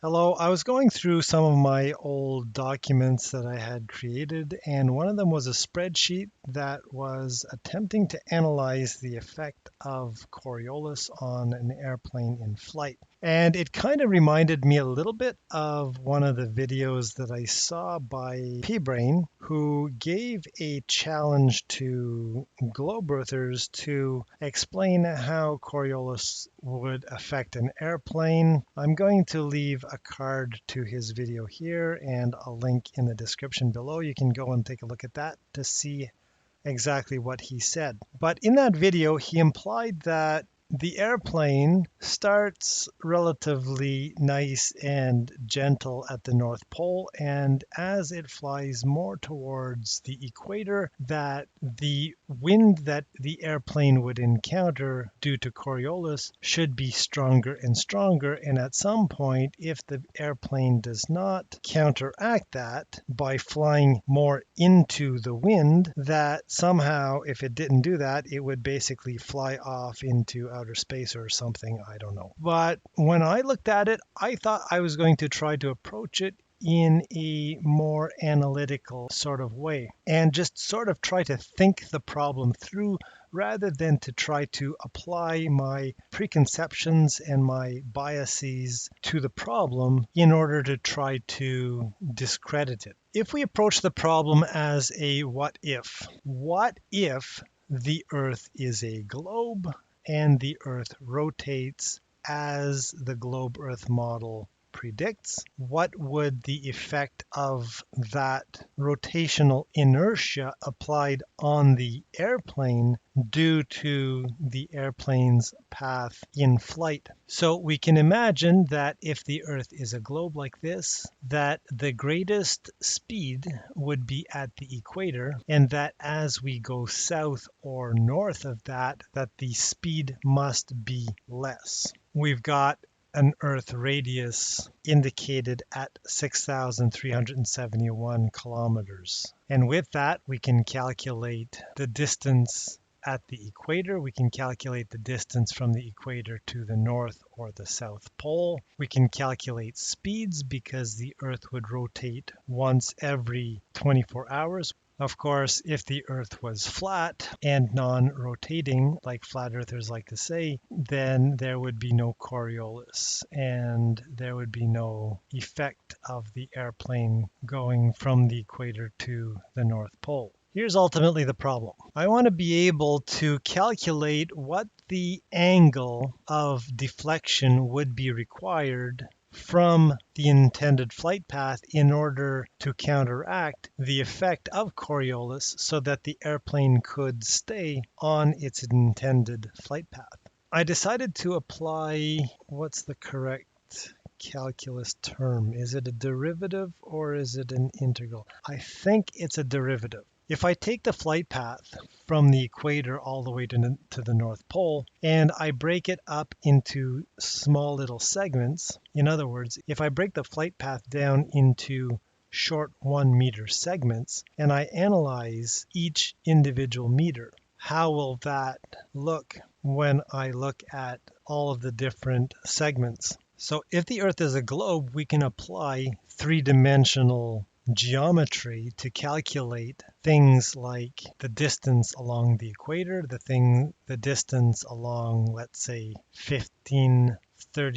Hello, I was going through some of my old documents that I had created, and one of them was a spreadsheet that was attempting to analyze the effect of coriolis on an airplane in flight. And it kind of reminded me a little bit of one of the videos that I saw by P-Brain, who gave a challenge to globe earthers to explain how coriolis would affect an airplane. I'm going to leave a card to his video here and a link in the description below. You can go and take a look at that to see exactly what he said. But in that video, he implied that the airplane starts relatively nice and gentle at the North Pole, and as it flies more towards the equator, that the wind that the airplane would encounter due to Coriolis should be stronger and stronger, and at some point, if the airplane does not counteract that by flying more into the wind, that somehow, if it didn't do that, it would basically fly off into outer space or something. I don't know. But when I looked at it, I thought I was going to try to approach it in a more analytical sort of way and just sort of try to think the problem through rather than to try to apply my preconceptions and my biases to the problem in order to try to discredit it. If we approach the problem as a what if the Earth is a globe and the Earth rotates as the globe Earth model predicts? What would the effect of that rotational inertia applied on the airplane due to the airplane's path in flight? So we can imagine that if the Earth is a globe like this, that the greatest speed would be at the equator, and that as we go south or north of that, that the speed must be less. We've got an Earth radius indicated at 6,371 kilometers. And with that, we can calculate the distance at the equator. We can calculate the distance from the equator to the North or the South Pole. We can calculate speeds because the Earth would rotate once every 24 hours. Of course, if the Earth was flat and non-rotating, like flat earthers like to say, then there would be no Coriolis and there would be no effect of the airplane going from the equator to the North Pole. Here's ultimately the problem. I want to be able to calculate what the angle of deflection would be required from the intended flight path in order to counteract the effect of Coriolis so that the airplane could stay on its intended flight path. I decided to apply, what's the correct calculus term? Is it a derivative or is it an integral? I think it's a derivative. If I take the flight path from the equator all the way to the North Pole and I break it up into small little segments, in other words, if I break the flight path down into short 1 meter segments and I analyze each individual meter, how will that look when I look at all of the different segments? So if the Earth is a globe, we can apply three-dimensional geometry to calculate things like the distance along the equator, the distance along, let's say, 30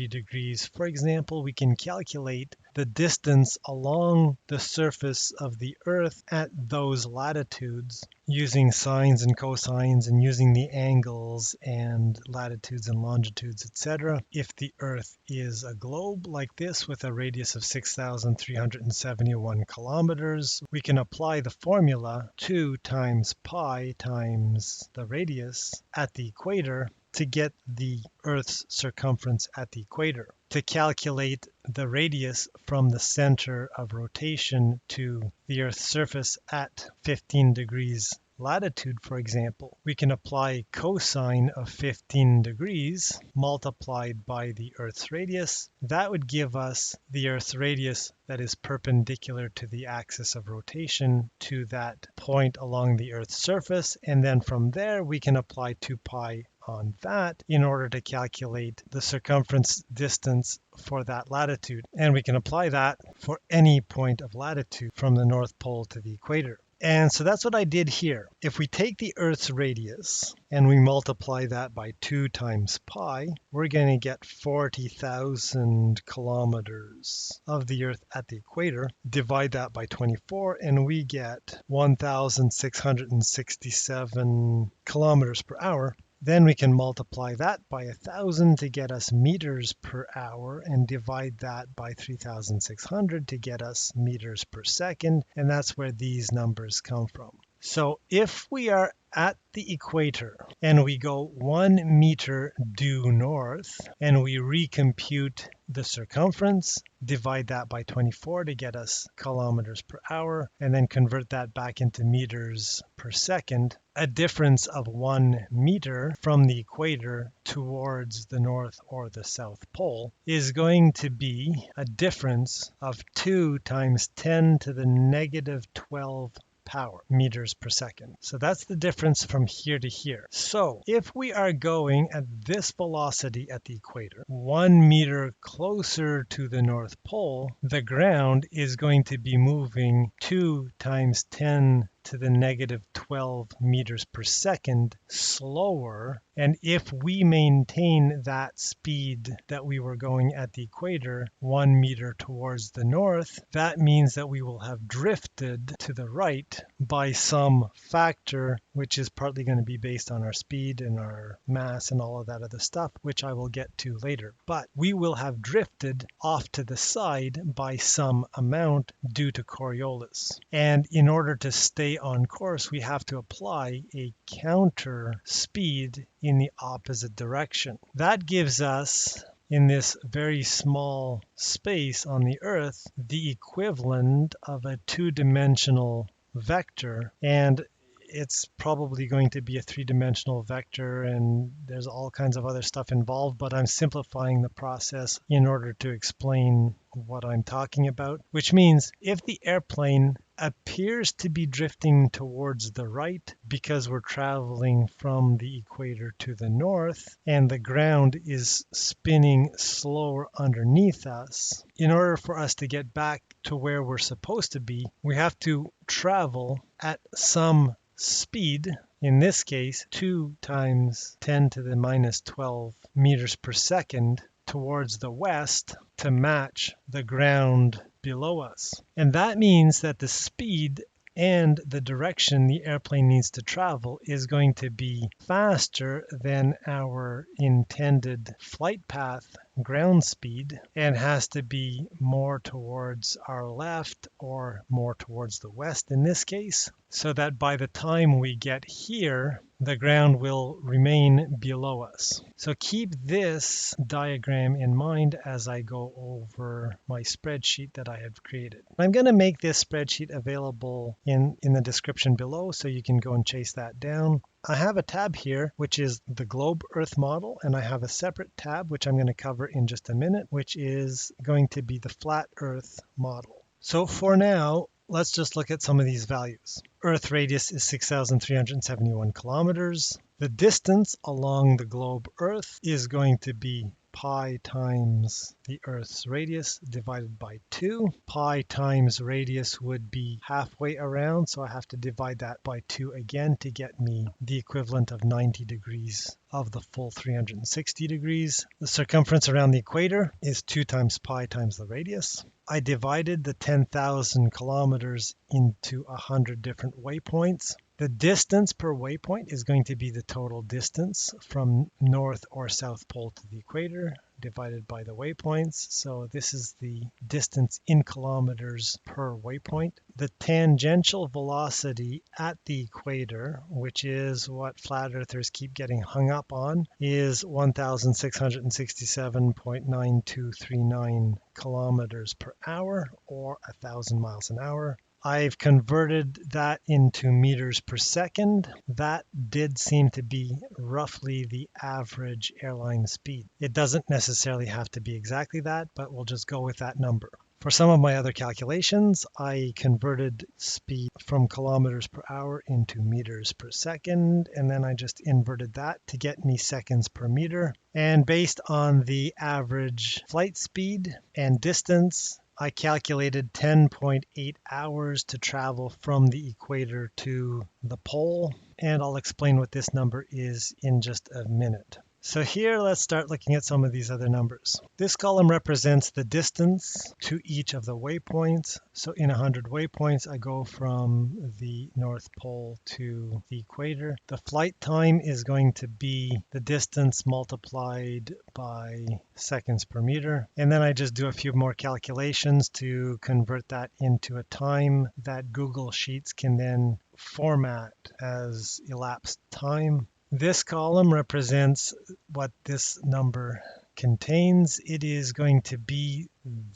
degrees. For example, we can calculate the distance along the surface of the Earth at those latitudes using sines and cosines and using the angles and latitudes and longitudes, etc. If the Earth is a globe like this with a radius of 6,371 kilometers, we can apply the formula 2 times pi times the radius at the equator to get the Earth's circumference at the equator. To calculate the radius from the center of rotation to the Earth's surface at 15 degrees latitude, for example, we can apply cosine of 15 degrees multiplied by the Earth's radius. That would give us the Earth's radius that is perpendicular to the axis of rotation to that point along the Earth's surface, and then from there we can apply 2 pi on that in order to calculate the circumference distance for that latitude. And we can apply that for any point of latitude from the North Pole to the equator. And so that's what I did here. If we take the Earth's radius and we multiply that by 2 times pi, we're going to get 40,000 kilometers of the Earth at the equator. Divide that by 24 and we get 1,667 kilometers per hour. Then we can multiply that by 1,000 to get us meters per hour and divide that by 3,600 to get us meters per second. And that's where these numbers come from. So if we are at the equator and we go 1 meter due north and we recompute the circumference, divide that by 24 to get us kilometers per hour, and then convert that back into meters per second, a difference of 1 meter from the equator towards the North or the South Pole is going to be a difference of 2 times 10 to the negative 12 power meters per second. So that's the difference from here to here. So if we are going at this velocity at the equator, 1 meter closer to the North Pole, the ground is going to be moving 2 times 10 to the negative 12 meters per second slower. And if we maintain that speed that we were going at the equator, 1 meter towards the north, that means that we will have drifted to the right by some factor, which is partly going to be based on our speed and our mass and all of that other stuff, which I will get to later. But we will have drifted off to the side by some amount due to coriolis. And in order to stay on course, we have to apply a counter speed in the opposite direction. That gives us, in this very small space on the Earth, the equivalent of a 2-dimensional vector, and it's probably going to be a 3-dimensional vector, and there's all kinds of other stuff involved, but I'm simplifying the process in order to explain what I'm talking about, which means if the airplane appears to be drifting towards the right because we're traveling from the equator to the north and the ground is spinning slower underneath us, in order for us to get back to where we're supposed to be, we have to travel at some speed, in this case 2 times 10 to the minus 12 meters per second towards the west to match the ground below us. And that means that the speed and the direction the airplane needs to travel is going to be faster than our intended flight path ground speed and has to be more towards our left or more towards the west in this case, so that by the time we get here, the ground will remain below us. So keep this diagram in mind as I go over my spreadsheet that I have created. I'm going to make this spreadsheet available in the description below, so you can go and chase that down. I have a tab here, which is the globe Earth model, and I have a separate tab, which I'm going to cover in just a minute, which is going to be the flat Earth model. So for now, let's just look at some of these values. Earth radius is 6,371 kilometers. The distance along the globe Earth is going to be pi times the Earth's radius divided by 2. Pi times radius would be halfway around, so I have to divide that by 2 again to get me the equivalent of 90 degrees of the full 360 degrees. The circumference around the equator is 2 times pi times the radius. I divided the 10,000 kilometers into 100 different waypoints. The distance per waypoint is going to be the total distance from North or South Pole to the equator divided by the waypoints. So this is the distance in kilometers per waypoint. The tangential velocity at the equator, which is what flat earthers keep getting hung up on, is 1,667.9239 kilometers per hour, or 1,000 miles an hour. I've converted that into meters per second. That did seem to be roughly the average airline speed. It doesn't necessarily have to be exactly that, but we'll just go with that number. For some of my other calculations, I converted speed from kilometers per hour into meters per second, and then I just inverted that to get me seconds per meter. And based on the average flight speed and distance, I calculated 10.8 hours to travel from the equator to the pole, and I'll explain what this number is in just a minute. So here, let's start looking at some of these other numbers. This column represents the distance to each of the waypoints. So in 100 waypoints, I go from the North Pole to the equator. The flight time is going to be the distance multiplied by seconds per meter. And then I just do a few more calculations to convert that into a time that Google Sheets can then format as elapsed time. This column represents what this number contains. It is going to be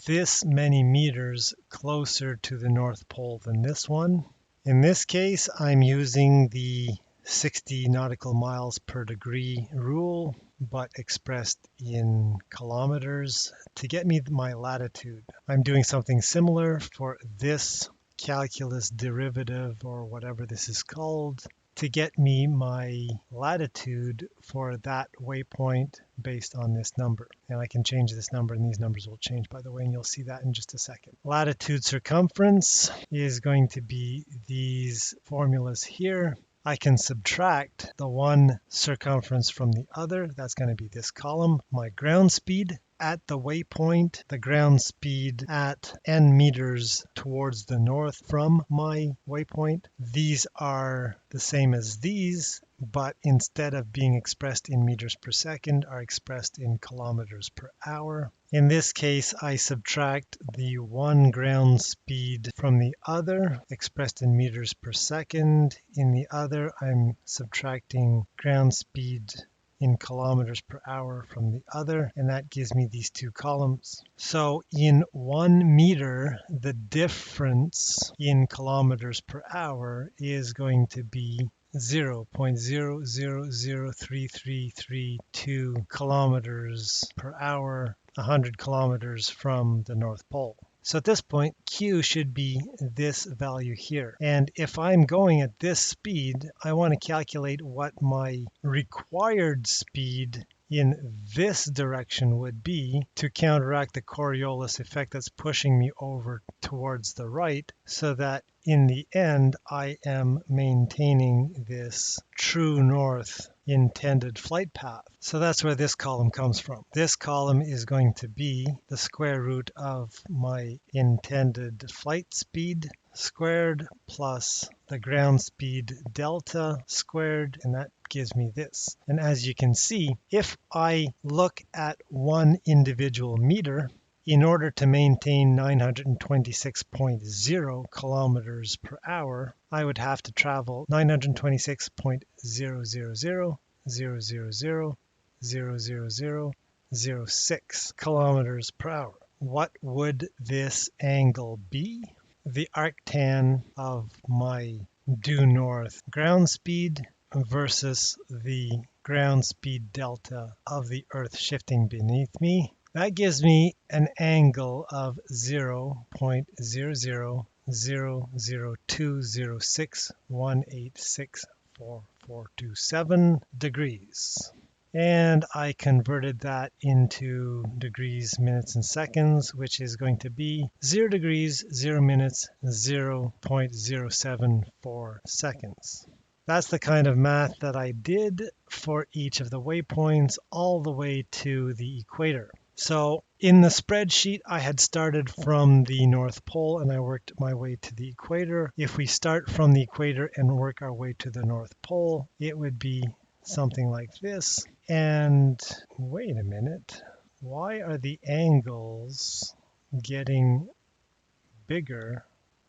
this many meters closer to the North Pole than this one. In this case, I'm using the 60 nautical miles per degree rule, but expressed in kilometers to get me my latitude. I'm doing something similar for this calculus derivative, or whatever this is called, to get me my latitude for that waypoint based on this number. And I can change this number, and these numbers will change, by the way, and you'll see that in just a second. Latitude circumference is going to be these formulas here. I can subtract the one circumference from the other. That's going to be this column. My ground speed at the waypoint, the ground speed at n meters towards the north from my waypoint. These are the same as these, but instead of being expressed in meters per second, are expressed in kilometers per hour. In this case, I subtract the one ground speed from the other, expressed in meters per second. In the other, I'm subtracting ground speed in kilometers per hour from the other, and that gives me these two columns. So in 1 meter, the difference in kilometers per hour is going to be 0.0003332 kilometers per hour, 100 kilometers from the North Pole. So at this point, Q should be this value here. And if I'm going at this speed, I want to calculate what my required speed in this direction would be to counteract the Coriolis effect that's pushing me over towards the right, so that in the end, I am maintaining this true north intended flight path. So that's where this column comes from. This column is going to be the square root of my intended flight speed squared plus the ground speed delta squared, and that gives me this. And as you can see, if I look at one individual meter, in order to maintain 926.0 kilometers per hour, I would have to travel 926.00000000006 kilometers per hour. What would this angle be? The arctan of my due north ground speed versus the ground speed delta of the Earth shifting beneath me. That gives me an angle of 0.000020618644427 degrees. And I converted that into degrees, minutes, and seconds, which is going to be 0 degrees, 0 minutes, 0.074 seconds. That's the kind of math that I did for each of the waypoints all the way to the equator. So in the spreadsheet, I had started from the North Pole and I worked my way to the equator. If we start from the equator and work our way to the North Pole, it would be something like this. And wait a minute, why are the angles getting bigger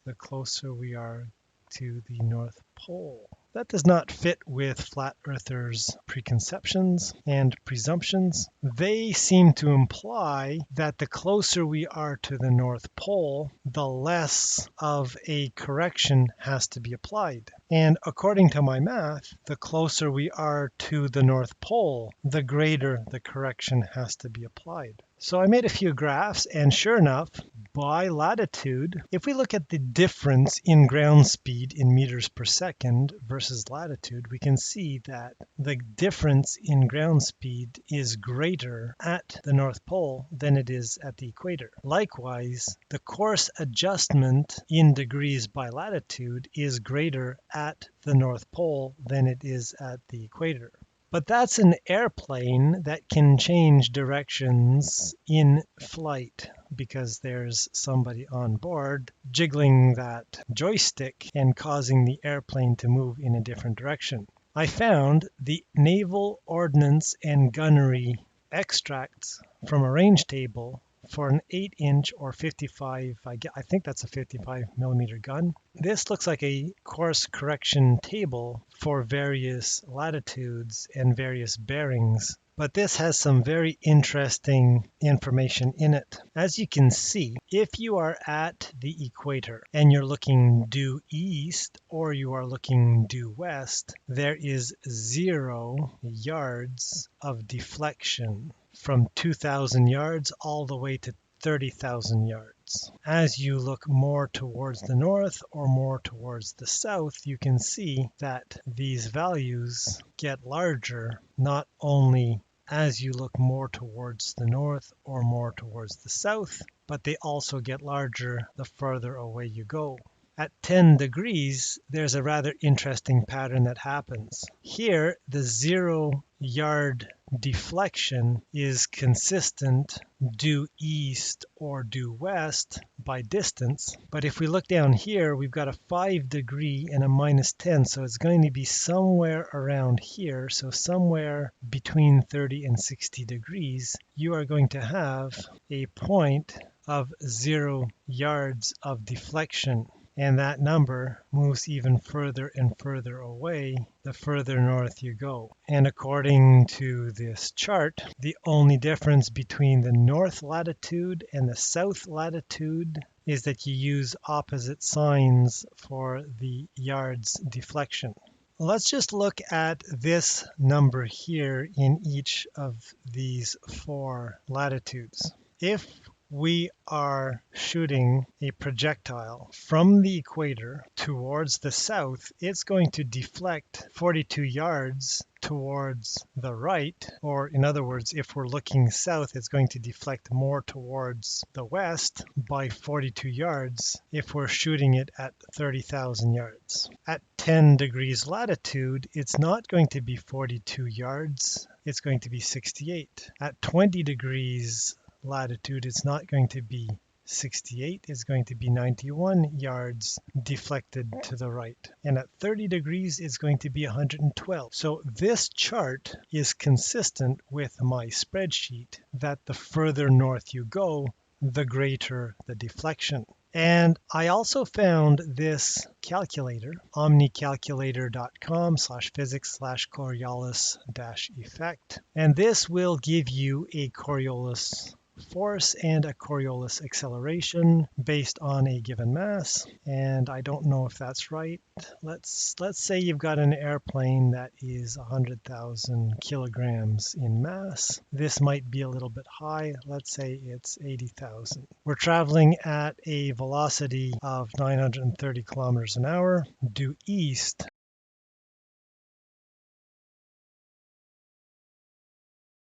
the closer we are to the North Pole? That does not fit with flat earthers' preconceptions and presumptions. They seem to imply that the closer we are to the North Pole, the less of a correction has to be applied. And according to my math, the closer we are to the North Pole, the greater the correction has to be applied. So I made a few graphs, and sure enough, by latitude, if we look at the difference in ground speed in meters per second versus latitude, we can see that the difference in ground speed is greater at the North Pole than it is at the equator. Likewise, the course adjustment in degrees by latitude is greater at the North Pole than it is at the equator. But that's an airplane that can change directions in flight because there's somebody on board jiggling that joystick and causing the airplane to move in a different direction. I found the Naval Ordnance and Gunnery extracts from a range table for an 8-inch or 55, I think that's a 55 millimeter gun. This looks like a course correction table for various latitudes and various bearings, but this has some very interesting information in it. As you can see, if you are at the equator and you're looking due east or you are looking due west, there is 0 yards of deflection from 2,000 yards all the way to 30,000 yards. As you look more towards the north or more towards the south, you can see that these values get larger, not only as you look more towards the north or more towards the south, but they also get larger the further away you go. At 10 degrees, there's a rather interesting pattern that happens. Here, the 0 yard deflection is consistent due east or due west by distance. But if we look down here, we've got a 5 degree and a -10. So it's going to be somewhere around here. So somewhere between 30 and 60 degrees, you are going to have a point of 0 yards of deflection. And that number moves even further and further away the further north you go. And according to this chart, the only difference between the north latitude and the south latitude is that you use opposite signs for the yards deflection. Let's just look at this number here in each of these 4 latitudes. If we are shooting a projectile from the equator towards the south, it's going to deflect 42 yards towards the right, or in other words, if we're looking south, it's going to deflect more towards the west by 42 yards if we're shooting it at 30,000 yards. At 10 degrees latitude, it's not going to be 42 yards, it's going to be 68. At 20 degrees latitude, it's not going to be 68, it's going to be 91 yards deflected to the right. And at 30 degrees, it's going to be 112. So this chart is consistent with my spreadsheet that the further north you go, the greater the deflection. And I also found this calculator, omnicalculator.com/physics/coriolis-effect. And this will give you a Coriolis force and a Coriolis acceleration based on a given mass. And I don't know if that's right. Let's say you've got an airplane that is 100,000 kilograms in mass. This might be a little bit high. Let's say it's 80,000. We're traveling at a velocity of 930 kilometers an hour due east.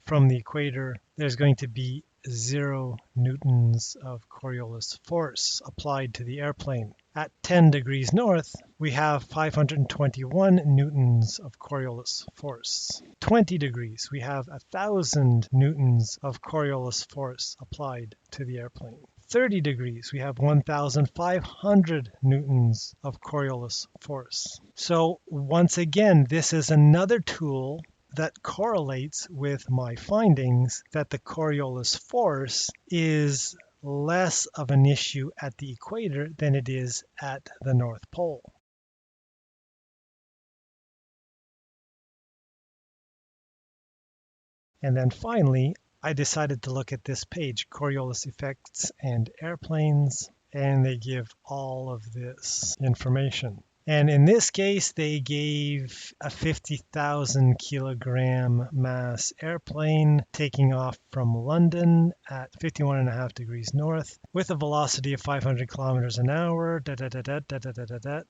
From the equator, there's going to be 0 newtons of Coriolis force applied to the airplane. At 10 degrees north, we have 521 newtons of Coriolis force. 20 degrees, we have 1,000 newtons of Coriolis force applied to the airplane. 30 degrees, we have 1,500 newtons of Coriolis force. So once again, this is another tool that correlates with my findings that the Coriolis force is less of an issue at the equator than it is at the North Pole. And then finally, I decided to look at this page, Coriolis effects and airplanes, and they give all of this information. And in this case, they gave a 50,000 kilogram mass airplane taking off from London at 51.5 degrees north with a velocity of 500 kilometers an hour.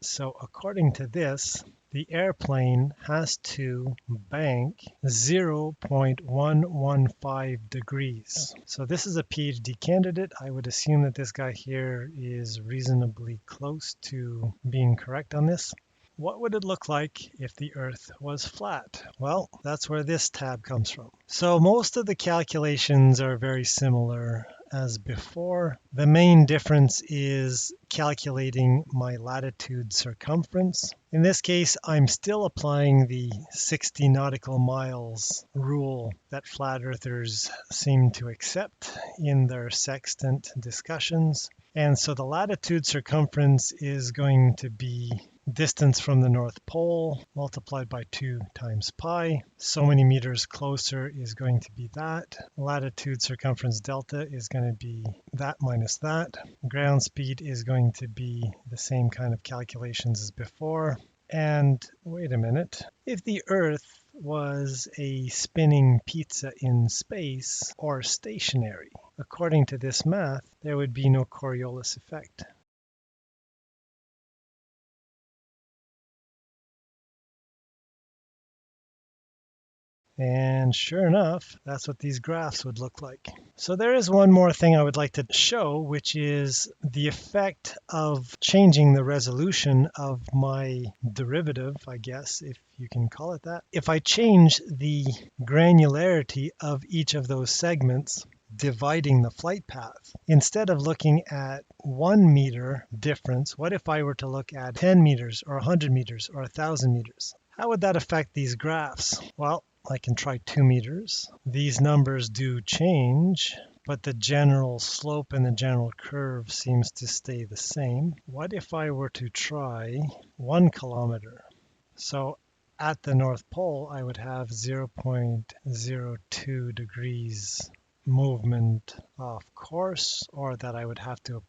So according to this, the airplane has to bank 0.115 degrees. So this is a PhD candidate. I would assume that this guy here is reasonably close to being correct on this. What would it look like if the Earth was flat? Well, that's where this tab comes from. So most of the calculations are very similar as before. The main difference is calculating my latitude circumference. In this case, I'm still applying the 60 nautical miles rule that flat earthers seem to accept in their sextant discussions. And so the latitude circumference is going to be distance from the North Pole multiplied by 2 times pi. So many meters closer is going to be that. Latitude circumference delta is going to be that minus that. Ground speed is going to be the same kind of calculations as before. And wait a minute, if the Earth was a spinning pizza in space or stationary, according to this math, there would be no Coriolis effect. And sure enough, that's what these graphs would look like. So there is one more thing I would like to show, which is the effect of changing the resolution of my derivative, I guess, if you can call it that. If I change the granularity of each of those segments, dividing the flight path, instead of looking at 1 meter difference, what if I were to look at 10 meters or 100 meters or 1,000 meters? How would that affect these graphs? Well, I can try 2 meters. These numbers do change, but the general slope and the general curve seems to stay the same. What if I were to try 1 kilometer? So at the North Pole, I would have 0.02 degrees movement off course, or that I would have to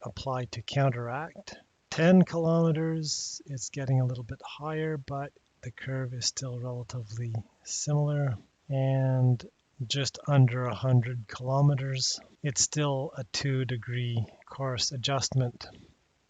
apply to counteract. 10 kilometers, it's getting a little bit higher, but the curve is still relatively similar. And just under 100 kilometers, it's still a 2-degree course adjustment.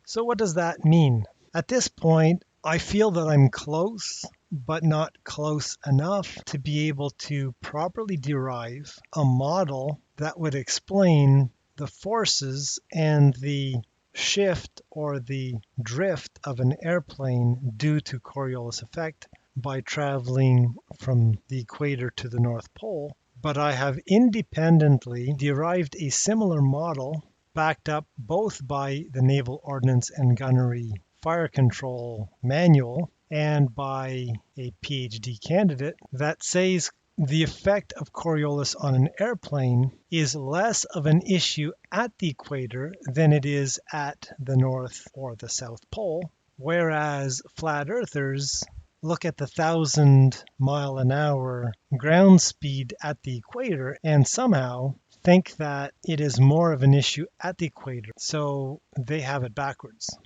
So what does that mean? At this point, I feel that I'm close, but not close enough to be able to properly derive a model that would explain the forces and the shift or the drift of an airplane due to Coriolis effect by traveling from the equator to the North Pole. But I have independently derived a similar model backed up both by the Naval Ordnance and Gunnery Fire Control Manual and by a PhD candidate that says the effect of Coriolis on an airplane is less of an issue at the equator than it is at the North or the South Pole, whereas flat earthers look at the 1,000-mile-an-hour ground speed at the equator and somehow think that it is more of an issue at the equator, so they have it backwards.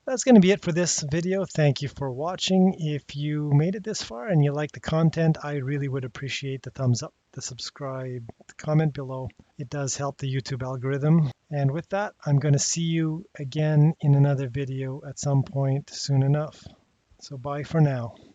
That's going to be it for this video. Thank you for watching. If you made it this far and you like the content, I really would appreciate the thumbs up, the subscribe, the comment below. It does help the YouTube algorithm. And with that, I'm going to see you again in another video at some point soon enough. So bye for now.